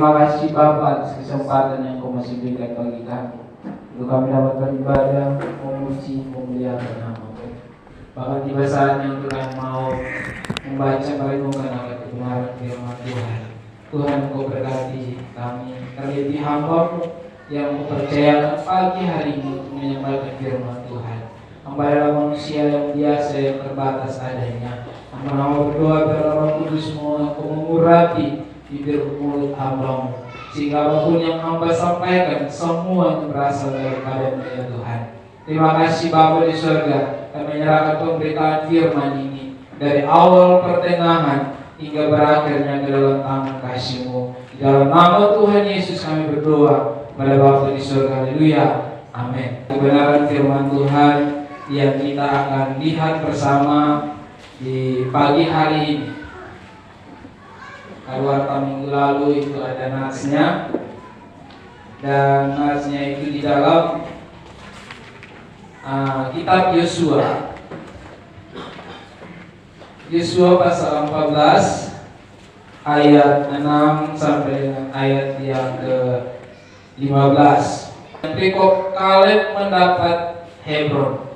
Terima kasih Bapa atas kesempatan yang Kau masih berikan bagi kami untuk kami dapat beribadah, memuji, memuliakan nama-Mu. Bahkan tiba saatnya untuk kami mau membaca merenungkan akan kebenaran firman Tuhan. Tuhan, Kau berkati kami, terlebih hamba-Mu yang mempercayakan pagi hari ini untuk menyampaikan firman Tuhan. Hamba adalah manusia yang biasa, yang terbatas adanya. Hamba mau berdoa biar Roh Kudus mengurapi bibir mulut hamba-Mu, sehingga apapun yang hamba sampaikan semua itu berasal daripada-Mu ya Tuhan. Terima kasih Bapa di surga, kami menyerahkan pemberitaan firman ini dari awal pertengahan hingga berakhirnya ke dalam tangan kasih-Mu. Di dalam nama Tuhan Yesus kami berdoa kepada Bapa di surga. Haleluya. Amin. Kebenaran firman Tuhan yang kita akan lihat bersama di pagi hari ini. Keluarga minggu lalu itu ada natsnya, dan natsnya itu di dalam kitab Yosua. Yosua pasal 14 ayat 6 sampai dengan ayat yang ke-15. Ketika Kaleb mendapat Hebron.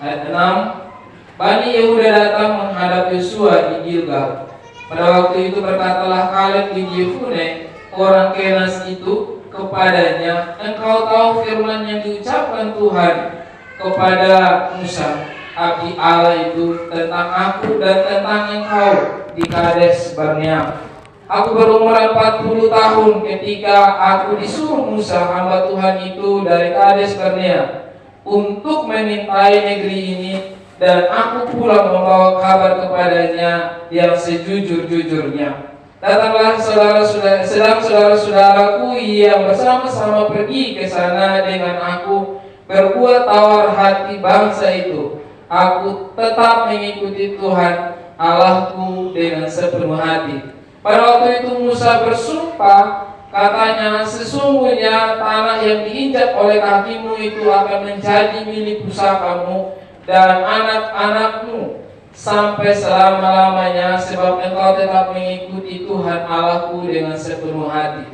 Ayat 6, Bani Yehuda datang menghadap Yosua di Gilgal. Pada waktu itu berkatalah Kaleb bin Yefune, orang Kenas itu, kepadanya, engkau tahu firman yang diucapkan Tuhan kepada Musa, abdi Allah itu, tentang aku dan tentang engkau di Kades Barnea. Aku berumur 40 tahun ketika aku disuruh Musa, hamba Tuhan itu, dari Kades Barnea untuk memintai negeri ini, dan aku pula membawa kabar kepadanya yang sejujur-jujurnya. Datanglah saudara-saudaraku yang bersama-sama pergi ke sana dengan aku, berbuat tawar hati bangsa itu. Aku tetap mengikuti Tuhan Allahku dengan sepenuh hati. Pada waktu itu Musa bersumpah, katanya, sesungguhnya tanah yang diinjak oleh kakimu itu akan menjadi milik pusakamu dan anak-anakmu sampai selama-lamanya, sebab engkau tetap mengikuti Tuhan Allahku dengan sepenuh hati.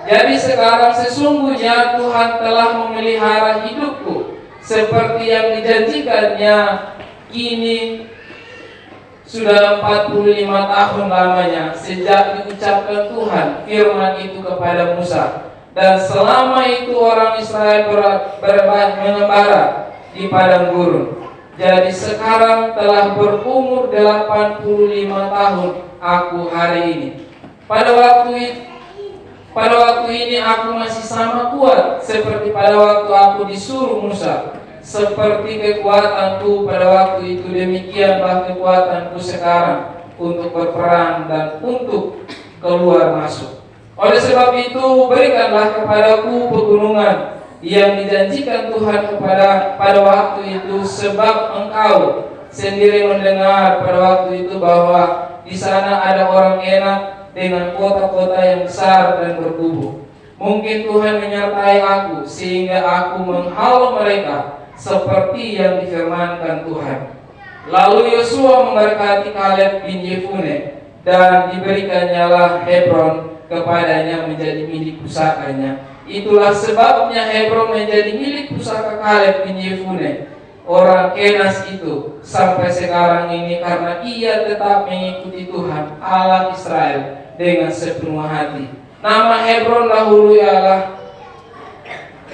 Jadi sekarang sesungguhnya Tuhan telah memelihara hidupku seperti yang dijanjikannya. Kini sudah 45 tahun lamanya sejak diucapkan Tuhan firman itu kepada Musa, dan selama itu orang Israel mengembara di padang gurun. Jadi sekarang telah berumur 85 tahun aku hari ini. Pada waktu ini aku masih sama kuat seperti pada waktu aku disuruh Musa. Seperti kekuatanku pada waktu itu, demikianlah kekuatanku sekarang untuk berperang dan untuk keluar masuk. Oleh sebab itu berikanlah kepadaku pegunungan yang dijanjikan Tuhan pada waktu itu, sebab engkau sendiri mendengar pada waktu itu bahwa di sana ada orang enak dengan kota-kota yang besar dan berkubu. Mungkin Tuhan menyertai aku sehingga aku menghalau mereka seperti yang difirmankan Tuhan. Lalu Yosua memberkati Kaleb bin Yefune, dan diberikannya Hebron kepadanya menjadi milik pusakanya. Itulah sebabnya Hebron menjadi milik pusaka Kaleb bin Yefune, orang Kenas itu, sampai sekarang ini, karena ia tetap mengikuti Tuhan Allah Israel dengan sepenuh hati. Nama Hebron dahulu ialah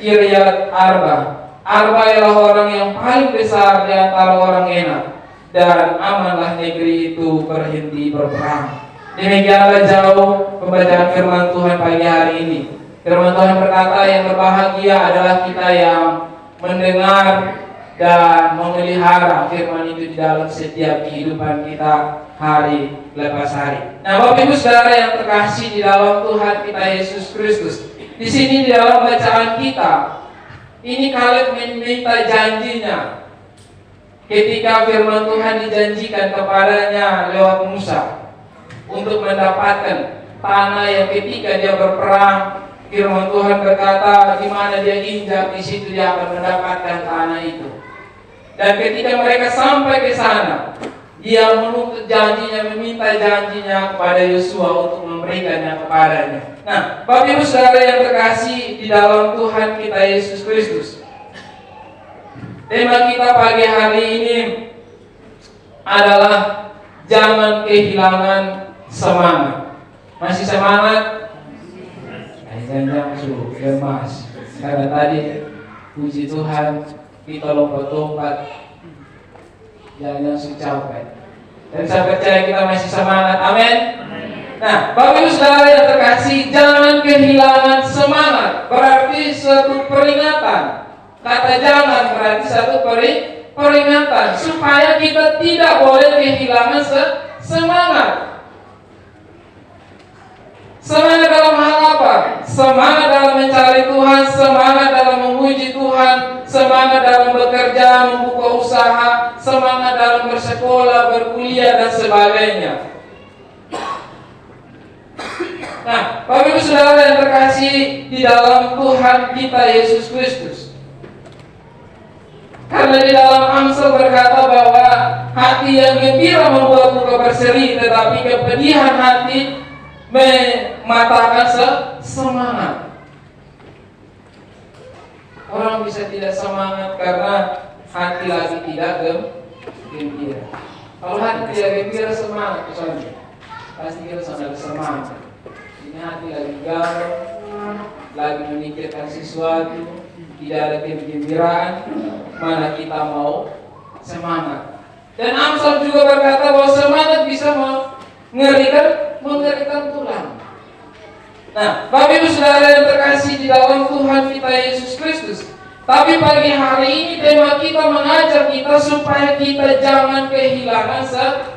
Kiryat Arba. Arba ialah orang yang paling besar di antara orang enak, dan amanlah negeri itu berhenti berperang. Demikianlah jauh pembacaan firman Tuhan pagi hari ini. Firman Tuhan berkata, yang berbahagia adalah kita yang mendengar dan memelihara firman itu di dalam setiap kehidupan kita hari lepas hari. Nah, Bapak Ibu Saudara yang terkasih di dalam Tuhan kita Yesus Kristus, di sini di dalam bacaan kita, ini Kaleb meminta janjinya ketika firman Tuhan dijanjikan kepadanya lewat Musa untuk mendapatkan tanah yang ketika dia berperang, firman Tuhan berkata, di mana dia injak, di situ dia akan mendapatkan tanah itu. Dan ketika mereka sampai ke sana, dia menuntut janjinya, meminta janjinya kepada Yosua untuk memberikannya kepadanya. Nah, Bapak Ibu Saudara yang terkasih di dalam Tuhan kita Yesus Kristus, tema kita pagi hari ini adalah jangan kehilangan semangat. Masih semangat? Jangan suruh lemas. Karena tadi puji Tuhan kita lompat-lompat, jangan capek. Dan saya percaya kita masih semangat. Amin. Nah, Bapak Ibu Saudara yang terkasih, jangan kehilangan semangat. Berarti suatu peringatan. Kata jangan berarti satu peringatan supaya kita tidak boleh kehilangan semangat. Semangat dalam hal apa? Semangat dalam mencari Tuhan, semangat dalam memuji Tuhan, semangat dalam bekerja, membuka usaha, semangat dalam bersekolah, berkuliah dan sebagainya. Nah, Bapak Ibu Saudara yang terkasih di dalam Tuhan kita Yesus Kristus. Karena di dalam Amsal berkata bahwa hati yang gembira membuat muka berseri, tetapi kepedihan hati mematahkan semangat. Orang bisa tidak semangat karena hati lagi tidak gembira. Kalau hati tidak gembira, semangat misalnya, pasti kita sangat semangat. Ini hati lagi galau, lagi memikirkan sesuatu, tidak ada kegembiraan, mana kita mau semangat. Dan Amsal juga berkata bahwa semangat bisa mengerikan tulang. Nah, Bapak Ibu Saudara yang terkasih di dalam Tuhan kita Yesus Kristus, tapi pagi hari ini tema kita mengajak kita supaya kita jangan kehilangan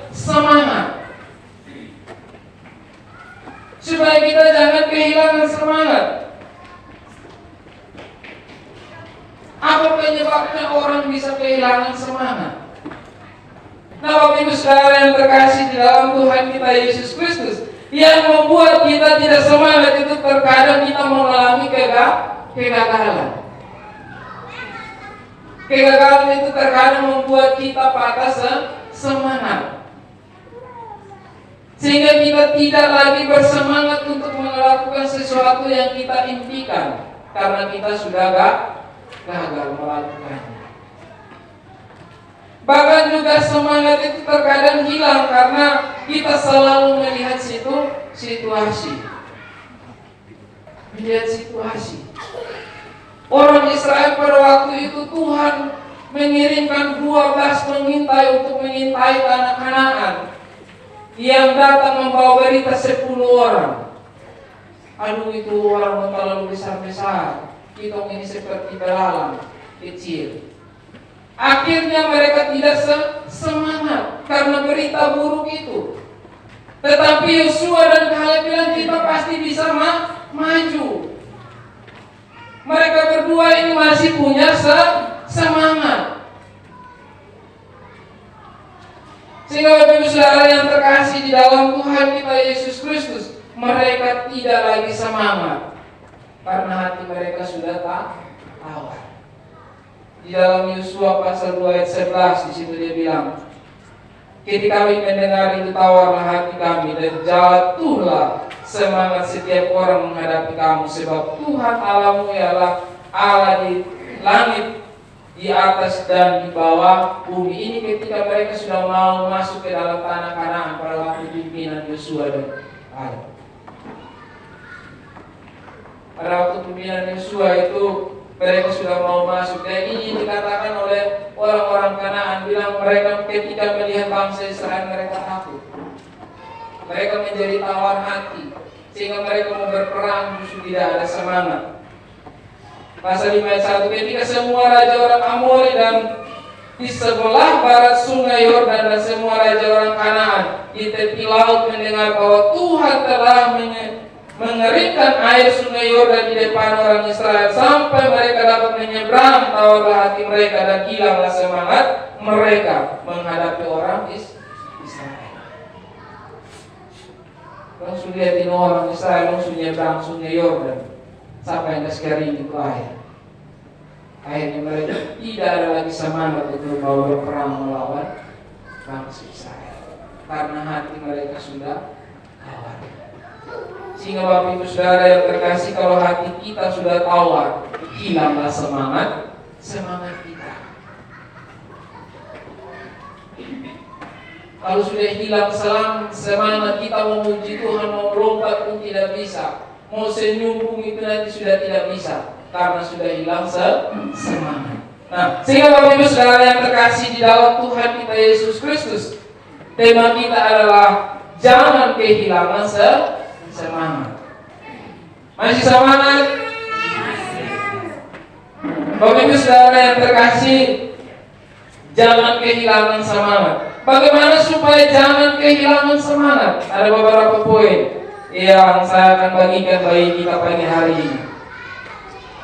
semangat. Supaya kita jangan kehilangan semangat. Apa penyebabnya orang bisa kehilangan semangat? Nah, Bapak Ibu Saudara yang terkasih di dalam Tuhan kita Yesus Kristus, yang membuat kita tidak semangat itu terkadang kita mengalami kegagalan. Kegagalan itu terkadang membuat kita patah semangat. Sehingga kita tidak lagi bersemangat untuk melakukan sesuatu yang kita impikan, karena kita sudah gagal melakukannya. Bahkan juga semangat itu terkadang hilang karena kita selalu melihat situasi. Melihat situasi. Orang Israel pada waktu itu Tuhan mengirimkan 12 pengintai untuk mengintai tanah Kanaan, yang datang membawa berita 10 orang. Aduh, itu orang terlalu besar-besar, kita ini seperti belalang kecil. Akhirnya mereka tidak semangat karena berita buruk itu. Tetapi Yosua dan Kaleb bilang kita pasti bisa maju. Mereka berdua ini masih punya semangat. Sehingga Bapak Ibu Saudara yang terkasih di dalam Tuhan kita Yesus Kristus, mereka tidak lagi semangat karena hati mereka sudah tawar. Di dalam Yosua pasal 2 ayat 11 di situ dia bilang, ketika kami mendengar itu tawarlah hati kami dan jatuhlah semangat setiap orang menghadapi kamu, sebab Tuhan Allahmu ialah Allah di langit, di atas dan di bawah bumi. Ini ketika mereka sudah mau masuk ke dalam tanah Kanaan pada waktu pimpinan Yosua dan Kaleb. Pada waktu pimpinan Yosua itu mereka sudah mau masuk, dan ini dikatakan oleh orang-orang Kanaan, bilang mereka ketika melihat bangsa Israel mereka takut. Mereka menjadi tawar hati, sehingga mereka mau berperang justru tidak ada semangat. Pasal 5 ayat 1, ketika semua raja orang Amori dan di sebelah barat sungai Yordan dan semua raja orang Kanaan di tepi laut mendengar bahwa Tuhan telah mengeringkan air sungai Yordan di depan orang Israel sampai mereka dapat menyeberang, tawarlah hati mereka dan hilanglah semangat mereka menghadapi orang Israel. Langsung lihatin orang Israel langsung nyebrang sungai Yordan sampai yang kering itu air. Akhirnya mereka tidak ada lagi semangat untuk mau berperang melawan bangsa Israel karena hati mereka sudah kalah. Sehingga Bapak Ibu Saudara yang terkasih, kalau hati kita sudah tawar, hilanglah semangat kita. Kalau sudah hilang semangat kita, mau memuji Tuhan, mau lompat pun tidak bisa, mau senyum pun itu nanti sudah tidak bisa, karena sudah hilang semangat. Nah, sehingga Bapak Ibu Saudara yang terkasih di dalam Tuhan kita Yesus Kristus, tema kita adalah jangan kehilangan semangat. Masih semangat? Bapak Ibu Saudara yang terkasih, jangan kehilangan semangat. Bagaimana supaya jangan kehilangan semangat? Ada beberapa poin yang saya akan bagikan bagi kita pagi hari ini.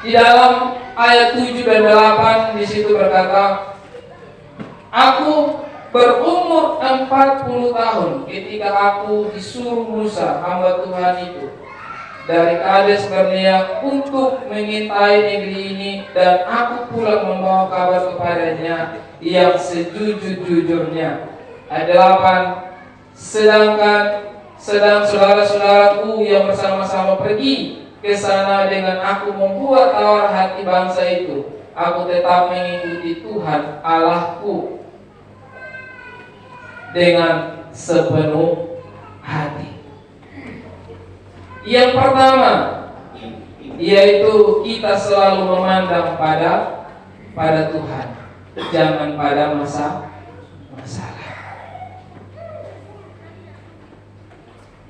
Di dalam ayat 7 dan 8 di situ berkata, aku berumur 40 tahun ketika aku disuruh Musa hamba Tuhan itu dari Kades Barnea untuk mengintai negeri ini, dan aku pulang membawa kabar kepadanya yang sejujur-jujurnya. Ayat 8, sedang saudara-saudaraku yang bersama-sama pergi ke sana dengan aku membuat tawar hati bangsa itu, aku tetap mengikuti Tuhan Allahku dengan sepenuh hati. Yang pertama, yaitu kita selalu memandang pada Tuhan, jangan pada masalah.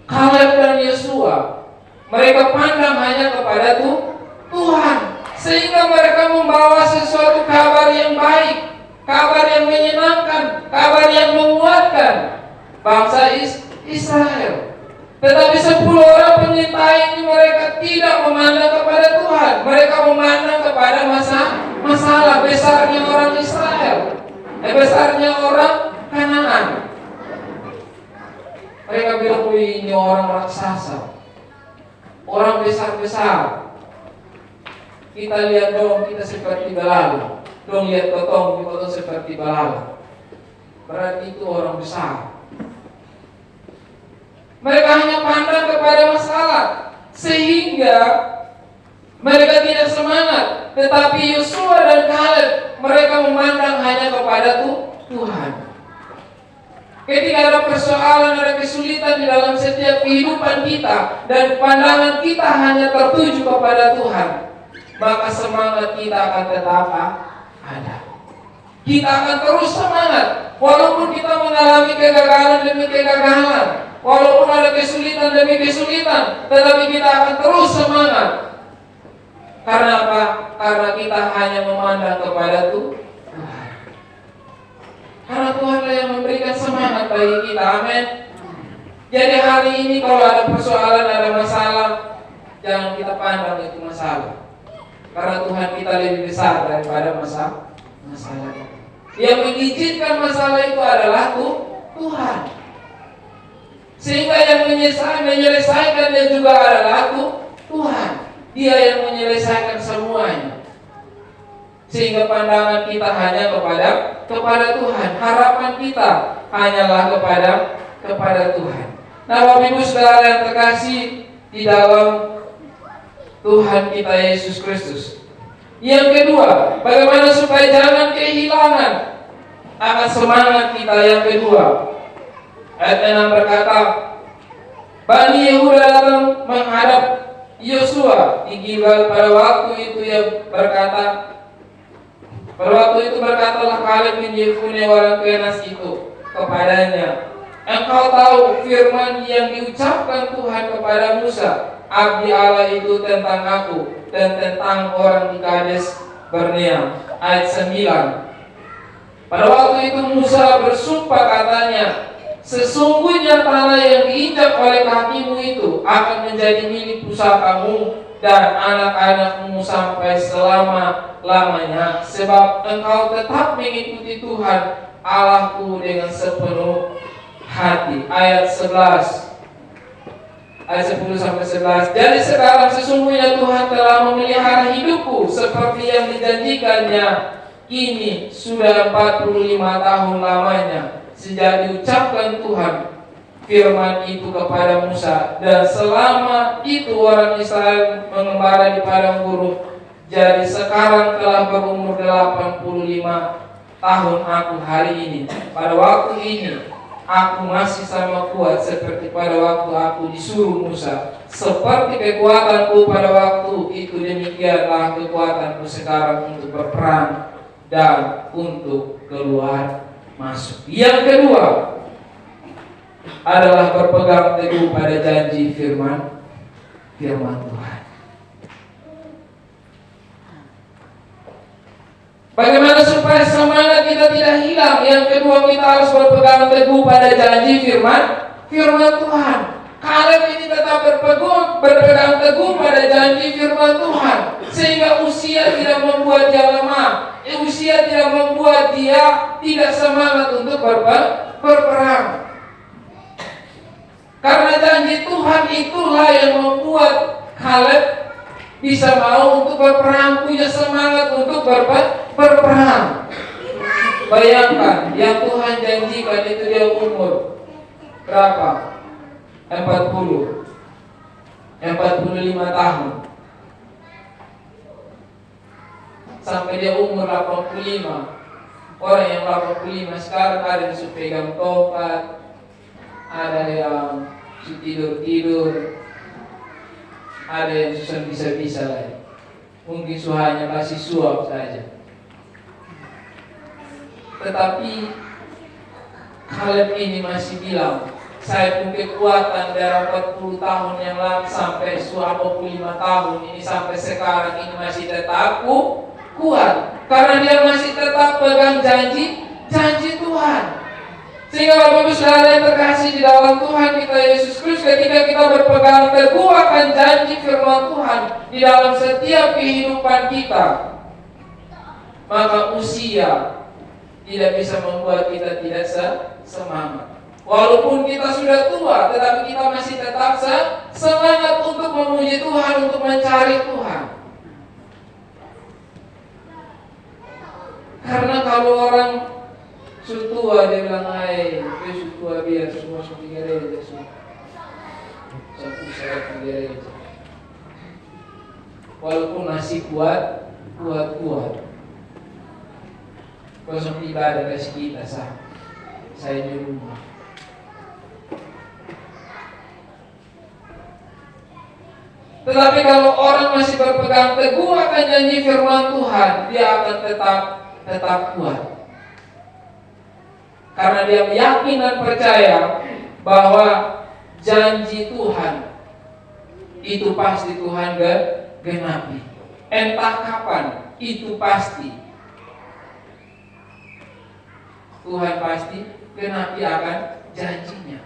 Kaleb dan Yosua, mereka pandang hanya kepada Tuhan, sehingga mereka membawa sesuatu kabar yang baik, kabar yang menyenangkan, kabar yang menguatkan bangsa Israel. Tetapi 10 orang pengintai ini mereka tidak memandang kepada Tuhan. Mereka memandang kepada masalah besarnya orang Israel, besarnya orang Kanaan. Mereka bilang, wih, ini orang raksasa, orang besar-besar. Kita lihat dong, kita seperti belalang. Dong lihat potong, kita seperti belalang. Berarti itu orang besar. Mereka hanya pandang kepada masalah, sehingga mereka tidak semangat. Tetapi Yosua dan Kaleb, mereka memandang hanya kepada Tuhan. Ketika ada persoalan, ada kesulitan di dalam setiap kehidupan kita, dan pandangan kita hanya tertuju kepada Tuhan, maka semangat kita akan tetap ada. Kita akan terus semangat, walaupun kita mengalami kegagalan demi kegagalan, walaupun ada kesulitan demi kesulitan, tetapi kita akan terus semangat. Karena apa? Karena kita hanya memandang kepada Tuhan. Karena Tuhanlah yang memberikan semangat bagi kita. Amin. Jadi hari ini kalau ada persoalan, ada masalah, jangan kita pandang itu masalah, karena Tuhan kita lebih besar daripada masalah itu. Yang mengizinkan masalah itu adalah Tuhan. Sehingga yang menyelesaikannya juga adalah Tuhan. Dia yang menyelesaikan semuanya. Sehingga pandangan kita hanya kepada Tuhan. Harapan kita hanyalah kepada Tuhan. Nah, Bapak Ibu Saudara yang terkasih di dalam Tuhan kita Yesus Kristus. Yang kedua, bagaimana supaya jangan kehilangan akan semangat kita. Yang kedua, ayat 6 berkata, Bani Yehuda datang menghadap Yosua di Gilgal pada waktu itu. Pada waktu itu berkatalah Kaleb bin Yefune orang Kenas itu kepadanya, engkau tahu firman yang diucapkan Tuhan kepada Musa, abdi Allah itu tentang aku dan tentang orang di Kades Barnea. Ayat 9. Pada waktu itu Musa bersumpah katanya, sesungguhnya tanah yang diinjak oleh kakimu itu akan menjadi milik pusakamu dan anak-anakmu sampai selama-lamanya, sebab engkau tetap mengikuti Tuhan Allahku dengan sepenuh hati. Ayat 11. Ayat 10 sampai 11. Jadi sekarang sesungguhnya Tuhan telah memelihara hidupku seperti yang dijanjikannya. Kini sudah 45 tahun lamanya sejak diucapkan Tuhan firman itu kepada Musa, dan selama itu orang Israel mengembara di padang gurun. Jadi sekarang telah berumur 85 tahun aku hari ini. Pada waktu ini aku masih sama kuat seperti pada waktu aku disuruh Musa. Seperti kekuatanku pada waktu itu, demikianlah kekuatanku sekarang untuk berperang dan untuk keluar masuk. Yang kedua adalah berpegang teguh pada janji firman Tuhan. Bagaimana supaya semangat kita tidak hilang? Yang kedua, kita harus berpegang teguh pada janji firman Tuhan. Kaleb ini tetap berpegang teguh pada janji firman Tuhan, sehingga usia tidak membuat dia lemah. Usia tidak membuat dia tidak semangat untuk berperang. Karena janji Tuhan itulah yang membuat Kaleb bisa mau untuk berperang, punya semangat untuk berperang. Bayangkan, yang Tuhan janjikan itu dia umur berapa? 45 tahun. Sampai dia umur 85. Orang yang 85 sekarang ada yang suka pegang tongkat, ada yang tidur, ada yang susah bisa-bisa lagi. Mungkin hanya kasih suap saja. Tetapi Kaleb ini masih bilang, saya punya kekuatan dari 40 tahun yang lalu sampai 25 tahun ini, sampai sekarang ini masih tetap kuat. Karena dia masih tetap pegang janji Tuhan. Sehingga Bapak Ibu Saudara yang terkasih di dalam Tuhan kita Yesus Kristus, ketika kita berpegang teguh akan janji firman Tuhan di dalam setiap kehidupan kita, maka usia tidak bisa membuat kita tidak semangat. Walaupun kita sudah tua, tetapi kita masih tetap semangat untuk memuji Tuhan, untuk mencari Tuhan. Karena kalau orang sudah tua, dia bilang, "Hai, dia sudah tua biar semua sudah gereja semua. Saya gereja." Walaupun masih kuat. Kosong ibadah kasih kita saya di rumah. Tetapi kalau orang masih berpegang teguh akan janji firman Tuhan, dia akan tetap kuat. Karena dia yakin dan percaya bahwa janji Tuhan itu pasti Tuhan genapi. Entah kapan, itu pasti Tuhan pasti genapi akan janjinya.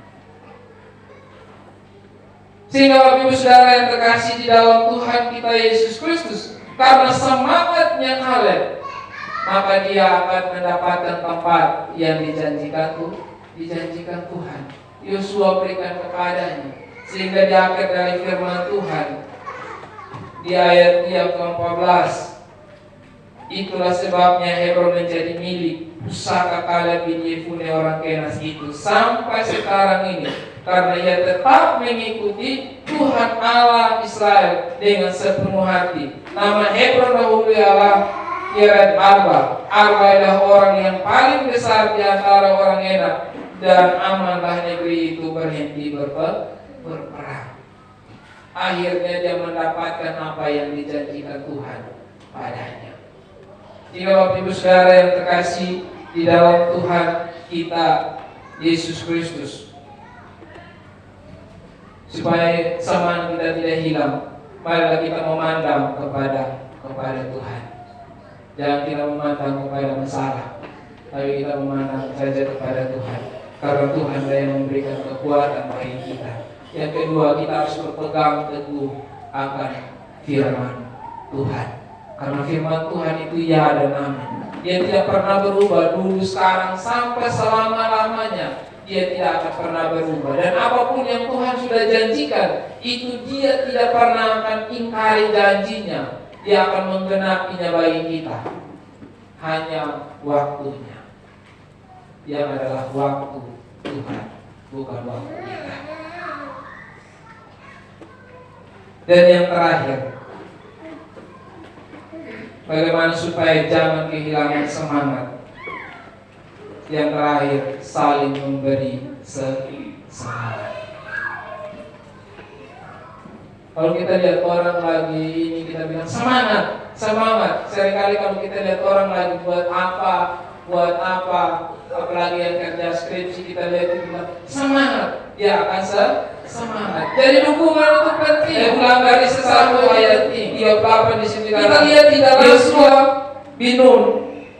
Sehingga Bapak Ibu Saudara yang terkasih di dalam Tuhan kita Yesus Kristus, karena semangatnya Kaleb, maka dia akan mendapatkan tempat yang dijanjikan Tuhan. Yosua berikan kepadanya. Sehingga di akhir dari firman Tuhan, di ayat yang ke-14, itulah sebabnya Hebron menjadi milik pusaka Kaleb bin Yefune orang Kenas itu sampai sekarang ini, karena ia tetap mengikuti Tuhan Allah Israel dengan sepenuh hati. Nama Hebron dahulu ialah Kiriat Arba. Arba adalah orang yang paling besar di antara orang Enak, dan amanlah negeri itu berhenti berperang. Akhirnya dia mendapatkan apa yang dijanjikan Tuhan padanya. Jika Bapak Ibu Saudara yang terkasih di dalam Tuhan kita Yesus Kristus, supaya semangat kita tidak hilang, marilah kita memandang kepada Tuhan. Jangan kita memandang kepada masalah, tapi kita memandang saja kepada Tuhan. Karena Tuhan yang memberikan kekuatan bagi kita. Yang kedua, kita harus berpegang teguh akan firman Tuhan. Karena firman Tuhan itu ya dan amin. Dia tidak pernah berubah, dulu, sekarang, sampai selama-lamanya. Dia tidak akan pernah berubah. Dan apapun yang Tuhan sudah janjikan, itu dia tidak pernah akan ingkari janjinya. Dia akan menggenapinya bagi kita. Hanya waktunya, yang adalah waktu Tuhan. bukan waktu kita. Dan yang terakhir, bagaimana supaya jangan kehilangan semangat? Yang terakhir, saling memberi semangat. Kalau kita lihat orang lagi ini, kita bilang semangat, semangat. Seringkali kalau kita lihat orang lagi buat apa, apalagi yang kerja skripsi, kita lihat itu bilang semangat, dia akan semangat. Jadi dukungan itu penting. Ulang dari sesama ayat 38 di sini kita lihat di dalam Yosua bin Nun,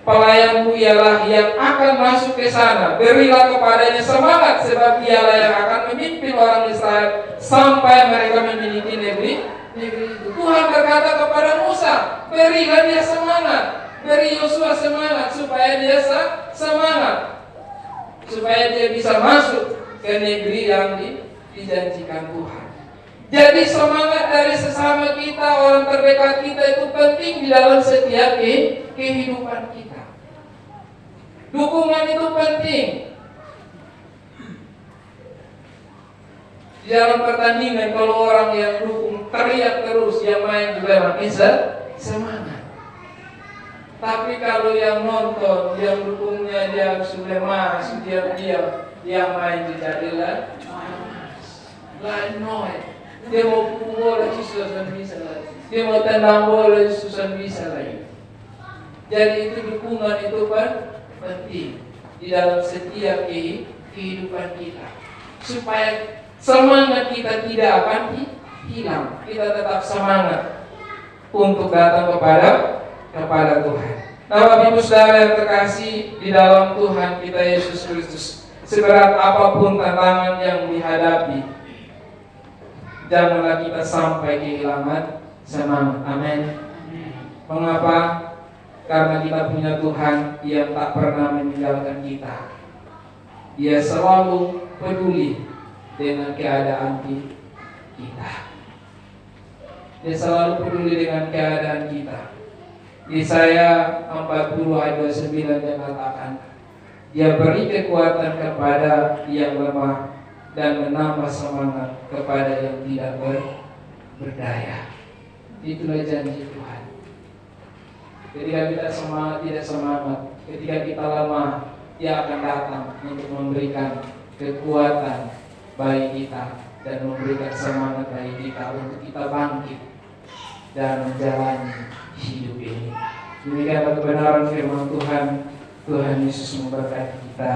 pelayanmu ialah yang akan masuk ke sana. Berilah kepadanya semangat, sebab dialah yang akan memimpin orang Israel sampai mereka memiliki negeri itu. Tuhan berkata kepada Musa, berilah dia semangat, beri Yosua semangat supaya dia semangat, supaya dia bisa masuk ke negeri yang dijanjikan Tuhan. Jadi semangat dari sesama kita, orang terdekat kita itu penting di dalam setiap kehidupan kita. Dukungan itu penting. Di dalam pertandingan, kalau orang yang dukung teriak terus, yang main juga makin semangat. Tapi kalau yang nonton, yang dukungnya dia sudah masuk, dia main jadilah lain. Dia mau pukul bola susah bisa lagi. Dia mau tendang bola susah bisa lagi. Jadi itu dukungan itu penting di dalam setiap kehidupan kita, supaya semangat kita tidak akan hilang. Kita tetap semangat untuk datang kepada Tuhan. Nah, Bapak Ibu Saudara yang terkasih di dalam Tuhan kita Yesus Kristus, seberat apapun tantangan yang dihadapi, janganlah kita sampai kehilangan semangat. Amin. Mengapa? Karena kita punya Tuhan yang tak pernah meninggalkan kita. Dia selalu peduli dengan keadaan kita. Dia selalu peduli dengan keadaan kita. Yesaya 40 ayat 29 dia katakan, dia beri kekuatan kepada yang lemah dan menambah semangat kepada yang tidak berdaya. Itulah janji Tuhan. Ketika kita tidak semangat, ketika kita lemah, dia akan datang untuk memberikan kekuatan bagi kita dan memberikan semangat bagi kita untuk kita bangkit dan menjalani hidup ini. Demikianlah kebenaran firman Tuhan. Tuhan Yesus memberkati kita.